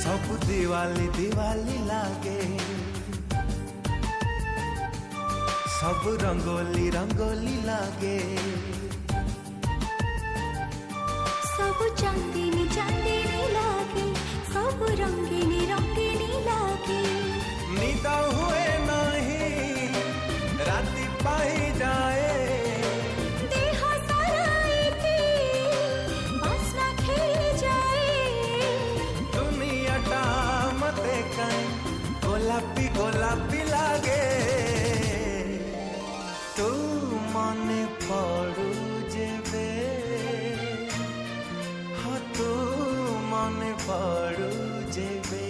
सब दिवाली दिवाली लागे, सब रंगोली रंगोली लागे, सब चांदनी चांदनी लागे, सब रंगीनी रंगीनी लागे। निद हुए नहीं राति पाई जाए, देह सारा एके बास्ना खेली जाए। दुनियाटा मते काई गोलापी गोलापी लागे। तू मने पड़ू जेबे, हाँ तू मने पड़ू जेबे।